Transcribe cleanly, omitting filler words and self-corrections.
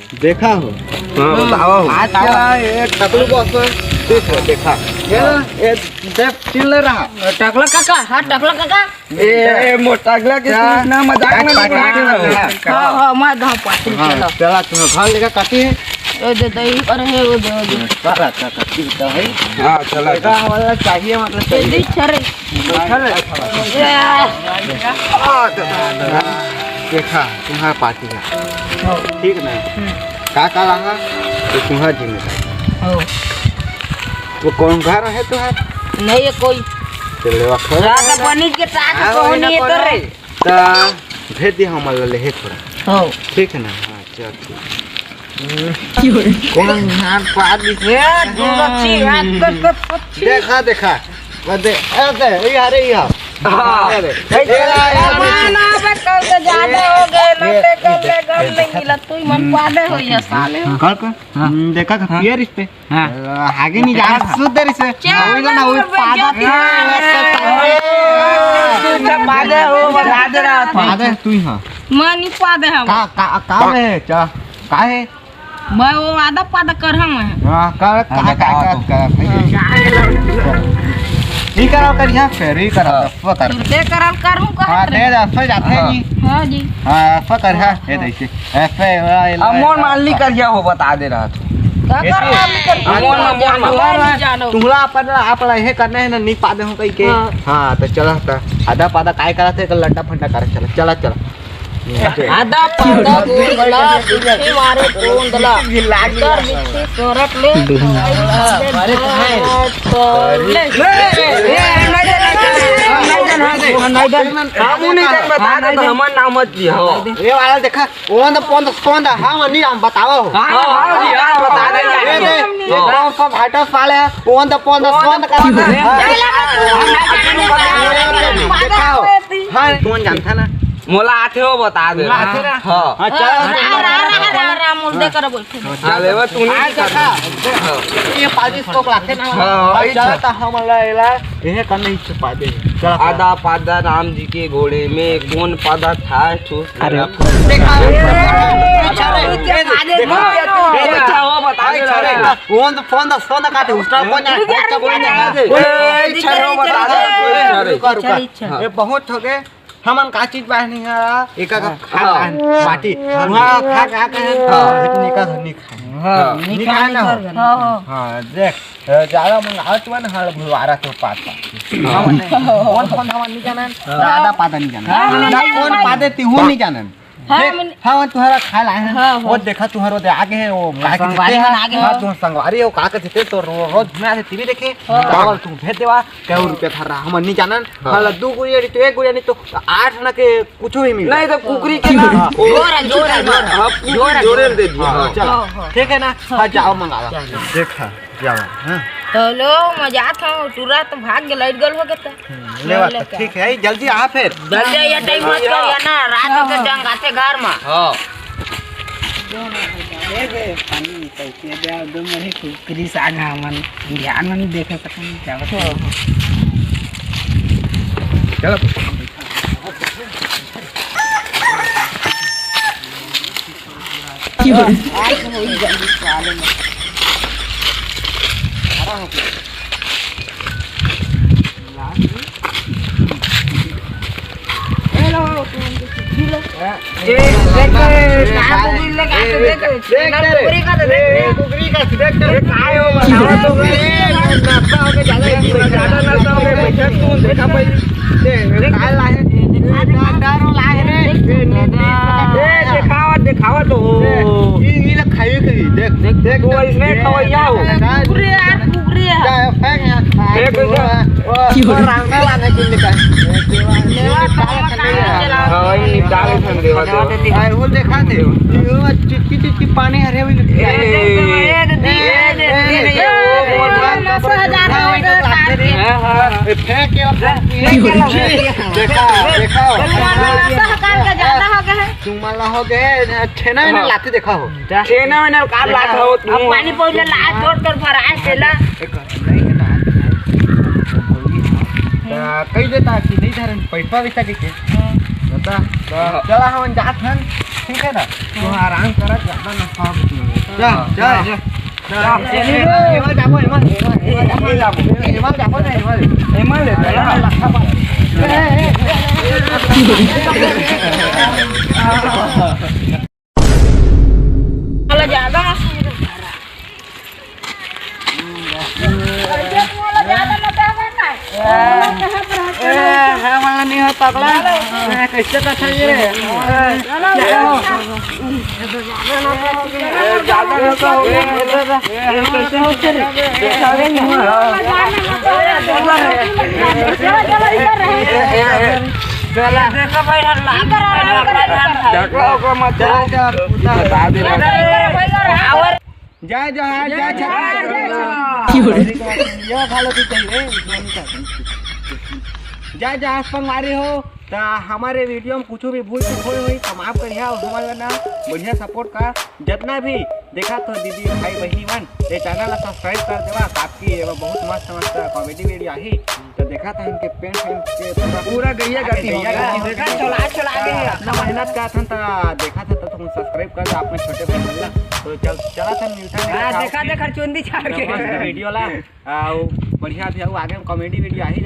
देखा हो? हाँ बताओ। आज क्या एक टकलू बॉस देखो देखा ये देख चिल रहा टकला काका, हाँ टकला काका। ए मोटागला के ना मजाक में हाँ हाँ मैं दहा पाती चलो। चला तुम घर लेकर काटी है ओ दे दे अरे है वो दे सारा का काटी तो है। हाँ चला का वाला चाहिए मतलब दे दे छरे। देखा तुम्हारा पार्टी का ठीक ना का लगा तो तुम्हारा जिम्मेदारी हो वो कौन घर है तुम्हारा नहीं है कोई चले वक्त रात पानी के टाक कौन है तो रे ता भेज दिया हम ले है थोड़ा हो ठीक है ना हां चल कौन हाथ पादी से दुलक्षी हाथ तो देखा देखा बदे अरे यार यार माना बे कल के ज्यादा हो गए लटे कल गम नहीं मिला तू मन पादे हो या साले हो कल का देखा का पियर इस पे आगे नहीं जा सुधर से वही ना वही पादा पादे हो बता दे रहा था पादा तू ही हां मैं नहीं पादे हम का है चा का है मैं वो आधा पादा कर हम है हां का नहीं करा कर यहाँ फिर ही करा वो कर दे करल करूं का हां दे दे जाते हैं जी हां जी हां फकर है ये देखिए एफे अमोल मानली कर क्या हो बता दे रहा था। का कर तुमला अपन आपला हे करना है ना नहीं पादे हो कहीं के हां तो चला था आधा पादा काय करा थे लड्डा फंडा कर चला चला आधा पादा गोंदला पीछे मारे गोंदला कर बिच्छी सोरट ले अरे हमन नाम मत दिया हो ये वाला देखा कौन हां नहीं हम बताओ हां जी हां बता दे ये गांव सब हाटस वाले हैं कौन दिखाओ हां कौन जानता ना मोला आते हो बता दे हां राम दे कर बैठे चले वो तू नहीं देखा ये पादी को लाते ना हां चलता हम लाइला ये करने ही छुपा दे आधा पादा राम जी के घोड़े में कौन पादा था अरे देखा वो बता दे फोन काटे उसका ये बहुत हो गए हमन का चीज बाहर नहीं आ एक का पार्टी वहां खा के इतनी का नहीं खाए नहीं खाए ना हां देख ज्यादा मंगावत मन हड़ भुवारा तो पाता कौन हमन नहीं जानन ज्यादा पाता नहीं जानन कौन पादे तिहु नहीं जानन हां तुम्हारा खा लाए हैं वो देखा तुम्हारो दे आगे है वो का के देते हैं आगे हां तुम संगवारी हो का के देते तो रोज में आते टीवी देखे चावल तुम भेज देवा क्या रुपया था रहा हम नहीं जानन हां दो गुड़िया तो एक गुड़िया नहीं तो 8 ना के कुछ ही मिल नहीं तो कुकरी के ना जोर दे दिया चलो ठीक है ना हां जाओ मंगा देखा जाओ हां हेलो मजा था टूरा तो भाग गया लाइट गल हो गया ले बात ठीक है जल्दी आ फिर जल्दी ये टाइम मत कर या ना रात के जंग आते घर में हां पानी कैसे दे दो मेरे कुकरी सागा मन ध्यान में नहीं देखे सकन क्या चलो दिखावा तो ये खाइए कहीं देख देख देख तो इसमें खवैया हो कुकरी है फेंक यहाँ रंगा लाने के लिए निकाल सन देवा तो वो देखा थे चिटकी चिटकी पानी हरे हुए फेंक देखा देखा तुम्हारा हो गए छेना में लाते देखा हो छेना में काट लात हो पानी पौले ला छोड़ कर भरा सेला कई देता कि नहीं धरन पैसा वैसा के बता चला हम जात हन ठीक है ना तो आराम करा ज्यादा ना Kalau jalan जा मारे हो तो हमारे वीडियो में कुछ भी भूल चूक हुई तो माफ करिए और हमारे ना बढ़िया सपोर्ट का जितना भी देखा तो दीदी भाई बहनी मन ये चैनल सब्सक्राइब कर देवा आपकी बहुत मस्त मस्त कॉमेडी वीडियो आई तो देखा था इनके पेंट के पूरा गैया गति अपना मेहनत का था देखा था तो तुम सब्सक्राइब कर दो अपने छोटे भाई बोला तो चला था मिलता देखा चुंदी छाड़ के वीडियो ला बढ़िया भी आगे कॉमेडी वीडियो आई